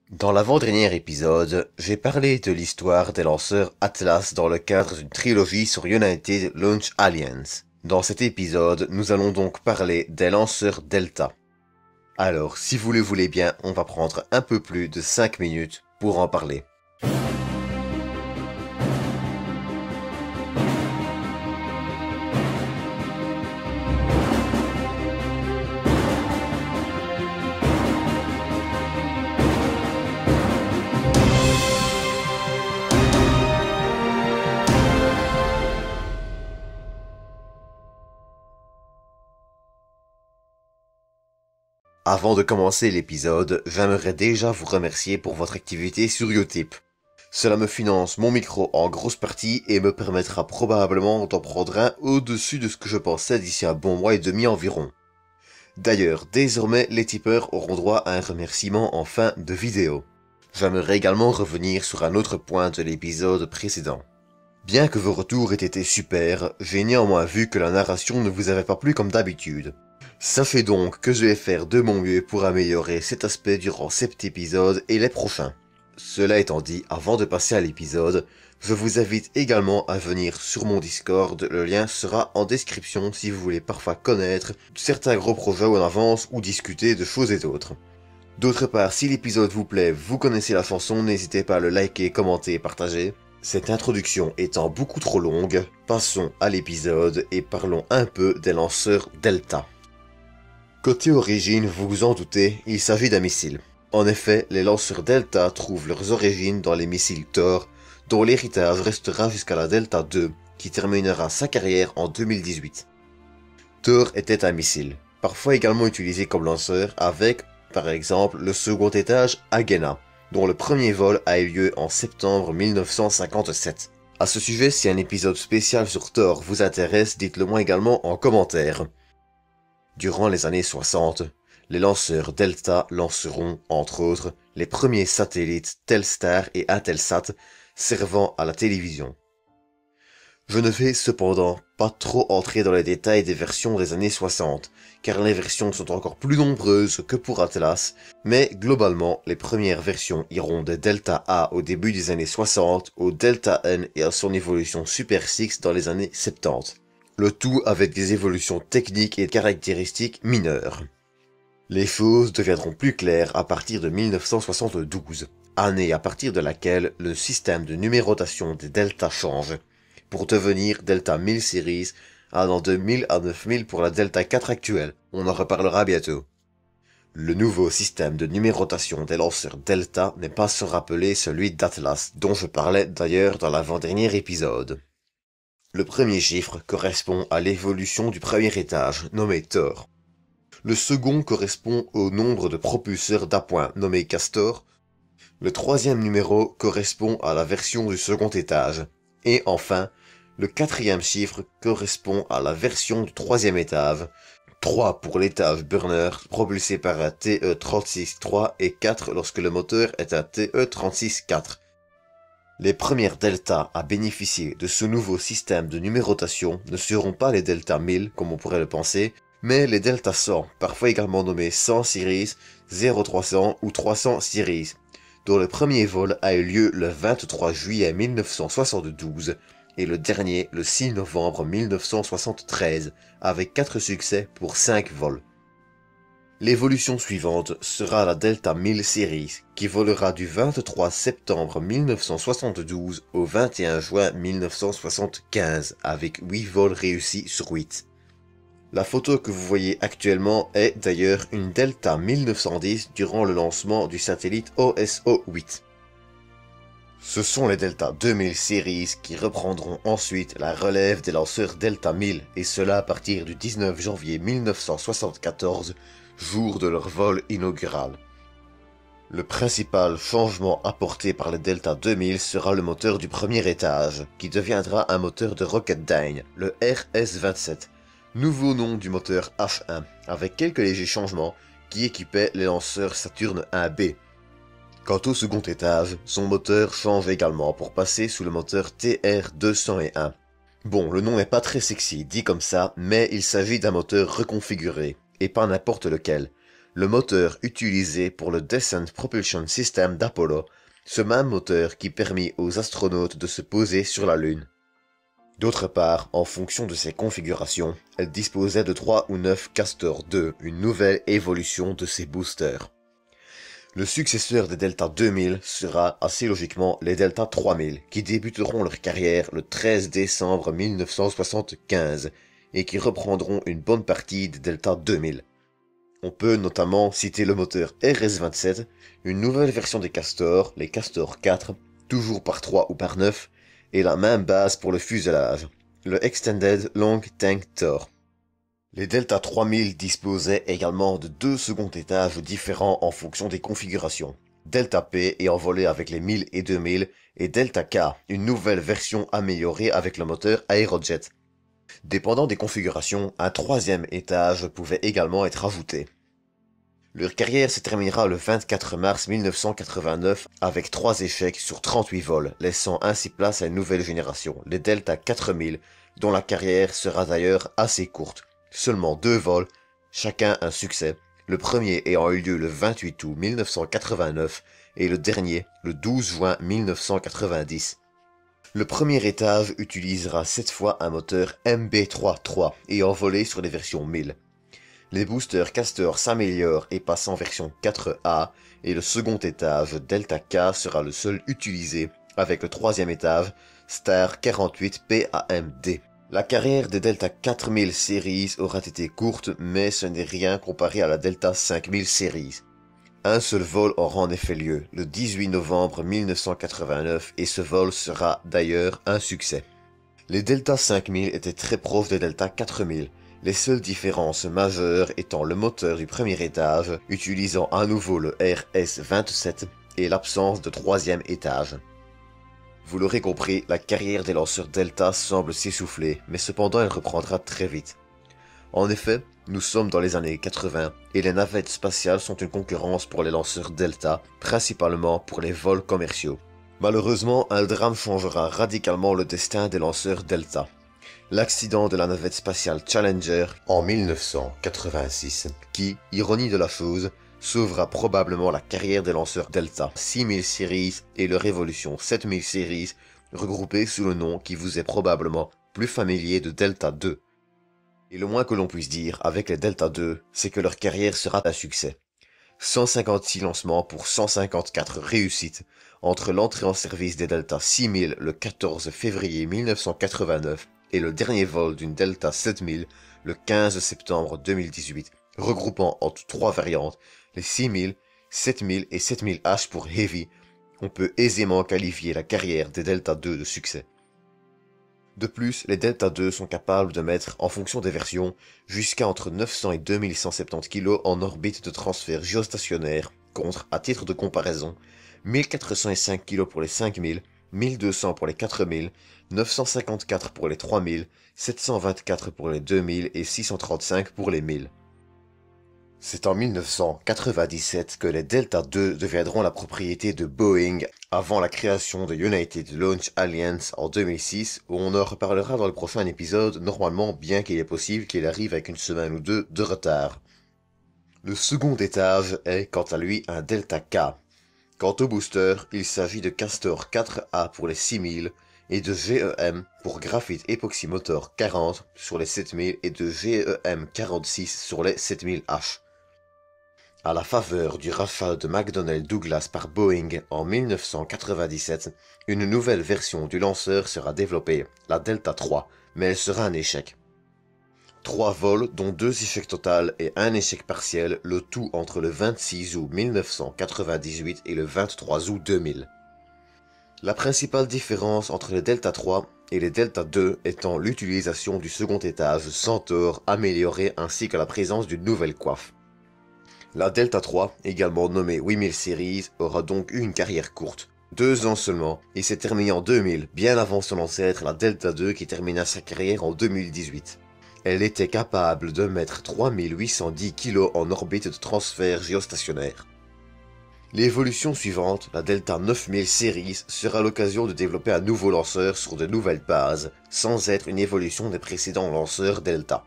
Dans l'avant-dernier épisode, j'ai parlé de l'histoire des lanceurs Atlas dans le cadre d'une trilogie sur United Launch Alliance. Dans cet épisode, nous allons donc parler des lanceurs Delta. Alors, si vous le voulez bien, on va prendre un peu plus de 5 minutes pour en parler. Avant de commencer l'épisode, j'aimerais déjà vous remercier pour votre activité sur Utip. Cela me finance mon micro en grosse partie et me permettra probablement d'en prendre un au-dessus de ce que je pensais d'ici un bon mois et demi environ. D'ailleurs, désormais, les tipeurs auront droit à un remerciement en fin de vidéo. J'aimerais également revenir sur un autre point de l'épisode précédent. Bien que vos retours aient été super, j'ai néanmoins vu que la narration ne vous avait pas plu comme d'habitude. Sachez donc que je vais faire de mon mieux pour améliorer cet aspect durant cet épisode et les prochains. Cela étant dit, avant de passer à l'épisode, je vous invite également à venir sur mon Discord, le lien sera en description si vous voulez parfois connaître certains gros projets en avance ou discuter de choses et d'autres. D'autre part, si l'épisode vous plaît, vous connaissez la chanson, n'hésitez pas à le liker, commenter et partager. Cette introduction étant beaucoup trop longue, passons à l'épisode et parlons un peu des lanceurs Delta. Côté origine, vous vous en doutez, il s'agit d'un missile. En effet, les lanceurs Delta trouvent leurs origines dans les missiles Thor, dont l'héritage restera jusqu'à la Delta II, qui terminera sa carrière en 2018. Thor était un missile, parfois également utilisé comme lanceur avec, par exemple, le second étage Agena, dont le premier vol a eu lieu en septembre 1957. À ce sujet, si un épisode spécial sur Thor vous intéresse, dites-le moi également en commentaire. Durant les années 60, les lanceurs Delta lanceront, entre autres, les premiers satellites Telstar et Intelsat servant à la télévision. Je ne vais cependant pas trop entrer dans les détails des versions des années 60, car les versions sont encore plus nombreuses que pour Atlas, mais globalement, les premières versions iront de Delta A au début des années 60 au Delta N et à son évolution Super 6 dans les années 70. Le tout avec des évolutions techniques et caractéristiques mineures. Les choses deviendront plus claires à partir de 1972, année à partir de laquelle le système de numérotation des Delta change, pour devenir Delta 1000 Series, allant de 1000 à 9000 pour la Delta 4 actuelle. On en reparlera bientôt. Le nouveau système de numérotation des lanceurs Delta n'est pas sans rappeler celui d'Atlas, dont je parlais d'ailleurs dans l'avant-dernier épisode. Le premier chiffre correspond à l'évolution du premier étage, nommé Thor. Le second correspond au nombre de propulseurs d'appoint, nommé Castor. Le troisième numéro correspond à la version du second étage. Et enfin, le quatrième chiffre correspond à la version du troisième étage. 3 pour l'étage burner, propulsé par un TE-36-3 et 4 lorsque le moteur est un TE-36-4. Les premières Delta à bénéficier de ce nouveau système de numérotation ne seront pas les Delta 1000 comme on pourrait le penser, mais les Delta 100, parfois également nommés 100 Series, 0300 ou 300 Series, dont le premier vol a eu lieu le 23 juillet 1972 et le dernier le 6 novembre 1973, avec 4 succès pour 5 vols. L'évolution suivante sera la Delta 1000 Series, qui volera du 23 septembre 1972 au 21 juin 1975, avec 8 vols réussis sur 8. La photo que vous voyez actuellement est d'ailleurs une Delta 1910 durant le lancement du satellite OSO-8. Ce sont les Delta 2000 Series qui reprendront ensuite la relève des lanceurs Delta 1000, et cela à partir du 19 janvier 1974, jour de leur vol inaugural. Le principal changement apporté par les Delta 2000 sera le moteur du premier étage, qui deviendra un moteur de Rocketdyne, le RS-27, nouveau nom du moteur H1, avec quelques légers changements qui équipaient les lanceurs Saturn 1B. Quant au second étage, son moteur change également pour passer sous le moteur TR-201. Bon, le nom n'est pas très sexy dit comme ça, mais il s'agit d'un moteur reconfiguré, et pas n'importe lequel. le moteur utilisé pour le Descent Propulsion System d'Apollo, ce même moteur qui permit aux astronautes de se poser sur la Lune. D'autre part, en fonction de ses configurations, elle disposait de 3 ou 9 Castor II, une nouvelle évolution de ses boosters. Le successeur des Delta 2000 sera assez logiquement les Delta 3000, qui débuteront leur carrière le 13 décembre 1975 et qui reprendront une bonne partie des Delta 2000. On peut notamment citer le moteur RS-27, une nouvelle version des Castor, les Castor 4, toujours par 3 ou par 9, et la même base pour le fuselage, le Extended Long Tank Tor. Les Delta 3000 disposaient également de 2 seconds étages différents en fonction des configurations. Delta P ayant volé avec les 1000 et 2000 et Delta K, une nouvelle version améliorée avec le moteur Aerojet. Dépendant des configurations, un 3e étage pouvait également être ajouté. Leur carrière se terminera le 24 mars 1989 avec 3 échecs sur 38 vols, laissant ainsi place à une nouvelle génération, les Delta 4000, dont la carrière sera d'ailleurs assez courte. Seulement 2 vols, chacun un succès, le premier ayant eu lieu le 28 août 1989 et le dernier le 12 juin 1990. Le premier étage utilisera cette fois un moteur MB3-3 ayant volé sur les versions 1000. Les boosters Castor s'améliorent et passent en version 4A et le second étage Delta K sera le seul utilisé avec le 3e étage Star 48 PAMD. La carrière des Delta 4000 Series aura été courte mais ce n'est rien comparé à la Delta 5000 Series. Un seul vol aura en effet lieu, le 18 novembre 1989 et ce vol sera d'ailleurs un succès. Les Delta 5000 étaient très proches des Delta 4000. Les seules différences majeures étant le moteur du premier étage, utilisant à nouveau le RS-27 et l'absence de 3e étage. Vous l'aurez compris, la carrière des lanceurs Delta semble s'essouffler, mais cependant elle reprendra très vite. En effet, nous sommes dans les années 80 et les navettes spatiales sont une concurrence pour les lanceurs Delta, principalement pour les vols commerciaux. Malheureusement, un drame changera radicalement le destin des lanceurs Delta. L'accident de la navette spatiale Challenger en 1986, qui, ironie de la chose, sauvera probablement la carrière des lanceurs Delta 6000 Series et leur évolution 7000 Series, regroupés sous le nom qui vous est probablement plus familier de Delta 2. Et le moins que l'on puisse dire avec les Delta 2, c'est que leur carrière sera un succès. 156 lancements pour 154 réussites entre l'entrée en service des Delta 6000 le 14 février 1989 et le dernier vol d'une Delta 7000 le 15 septembre 2018, regroupant entre 3 variantes, les 6000, 7000 et 7000H pour Heavy. On peut aisément qualifier la carrière des Delta 2 de succès. De plus, les Delta 2 sont capables de mettre, en fonction des versions, jusqu'à entre 900 et 2170 kg en orbite de transfert géostationnaire, contre, à titre de comparaison, 1405 kg pour les 5000, 1200 pour les 4000, 954 pour les 3000, 724 pour les 2000 et 635 pour les 1000. C'est en 1997 que les Delta 2 deviendront la propriété de Boeing avant la création de United Launch Alliance en 2006 où on en reparlera dans le prochain épisode normalement bien qu'il est possible qu'il arrive avec une semaine ou deux de retard. Le second étage est quant à lui un Delta K. Quant au booster, il s'agit de Castor 4A pour les 6000 et de GEM pour Graphite Epoxy Motor 40 sur les 7000 et de GEM 46 sur les 7000H. À la faveur du rafale de McDonnell Douglas par Boeing en 1997, une nouvelle version du lanceur sera développée, la Delta 3, mais elle sera un échec. 3 vols, dont 2 échecs totaux et 1 échec partiel, le tout entre le 26 août 1998 et le 23 août 2000. La principale différence entre les Delta 3 et les Delta 2 étant l'utilisation du second étage Centaur amélioré ainsi que la présence d'une nouvelle coiffe. La Delta 3, également nommée 8000 Series, aura donc eu une carrière courte, 2 ans seulement, et s'est terminée en 2000, bien avant son ancêtre la Delta 2 qui termina sa carrière en 2018. Elle était capable de mettre 3810 kg en orbite de transfert géostationnaire. L'évolution suivante, la Delta 9000 Series, sera l'occasion de développer un nouveau lanceur sur de nouvelles bases, sans être une évolution des précédents lanceurs Delta.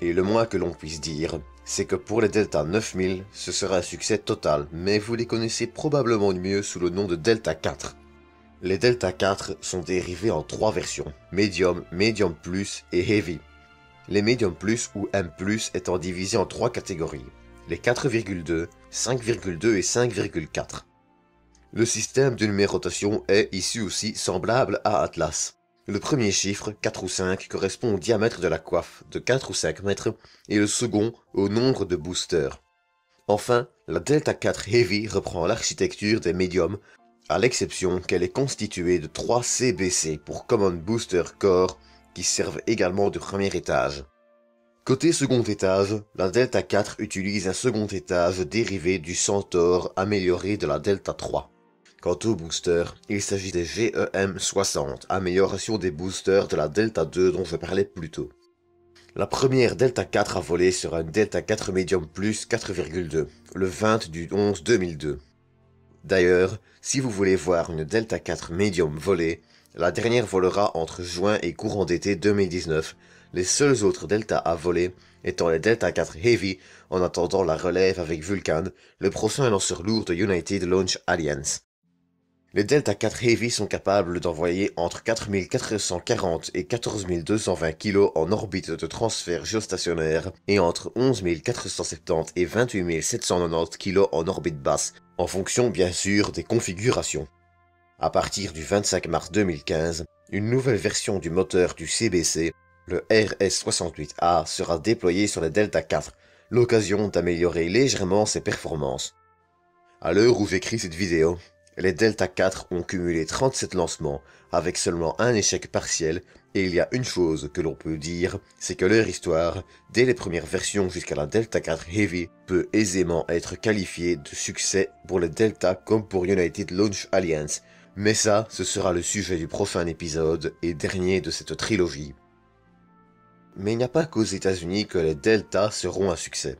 Et le moins que l'on puisse dire, c'est que pour les Delta 9000, ce sera un succès total, mais vous les connaissez probablement mieux sous le nom de Delta 4. Les Delta 4 sont dérivés en 3 versions, Medium, Medium Plus et Heavy. Les Medium Plus ou M+, étant divisés en 3 catégories, les 4,2, 5,2 et 5,4. Le système de numérotation est ici aussi semblable à Atlas. Le premier chiffre, 4 ou 5, correspond au diamètre de la coiffe, de 4 ou 5 mètres, et le second au nombre de boosters. Enfin, la Delta 4 Heavy reprend l'architecture des médiums, à l'exception qu'elle est constituée de 3 CBC pour Common Booster Core, qui servent également de premier étage. Côté second étage, la Delta 4 utilise un second étage dérivé du Centaur amélioré de la Delta 3. Quant aux boosters, il s'agit des GEM60, amélioration des boosters de la Delta 2 dont je parlais plus tôt. La première Delta 4 à voler sera une Delta 4 Medium Plus 4,2, le 20 du 11 2002. D'ailleurs, si vous voulez voir une Delta 4 Medium voler, la dernière volera entre juin et courant d'été 2019, les seuls autres Delta à voler étant les Delta 4 Heavy en attendant la relève avec Vulcan, le prochain lanceur lourd de United Launch Alliance. Les Delta 4 Heavy sont capables d'envoyer entre 4440 et 14220 kg en orbite de transfert géostationnaire et entre 11470 et 28790 kg en orbite basse, en fonction bien sûr des configurations. À partir du 25 mars 2015, une nouvelle version du moteur du CBC, le RS68A, sera déployée sur les Delta 4, l'occasion d'améliorer légèrement ses performances. À l'heure où j'écris cette vidéo, les Delta 4 ont cumulé 37 lancements, avec seulement un échec partiel, et il y a une chose que l'on peut dire, c'est que leur histoire, dès les premières versions jusqu'à la Delta 4 Heavy, peut aisément être qualifiée de succès pour les Delta comme pour United Launch Alliance, mais ça, ce sera le sujet du prochain épisode et dernier de cette trilogie. Mais il n'y a pas qu'aux États-Unis que les Delta seront un succès.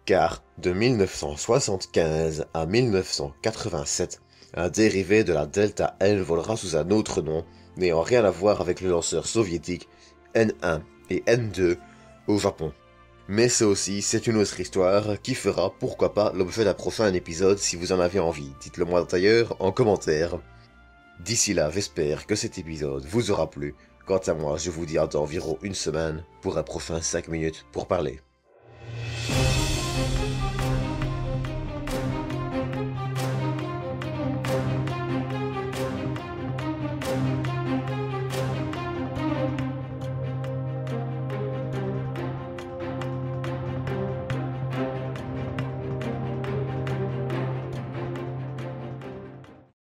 Car de 1975 à 1987, un dérivé de la Delta N volera sous un autre nom, n'ayant rien à voir avec le lanceur soviétique N1 et N2 au Japon. Mais ça aussi, c'est une autre histoire qui fera, pourquoi pas, l'objet d'un prochain épisode si vous en avez envie. Dites-le moi d'ailleurs en commentaire. D'ici là, j'espère que cet épisode vous aura plu. Quant à moi, je vous dis à dans environ une semaine pour un prochain 5 minutes pour parler.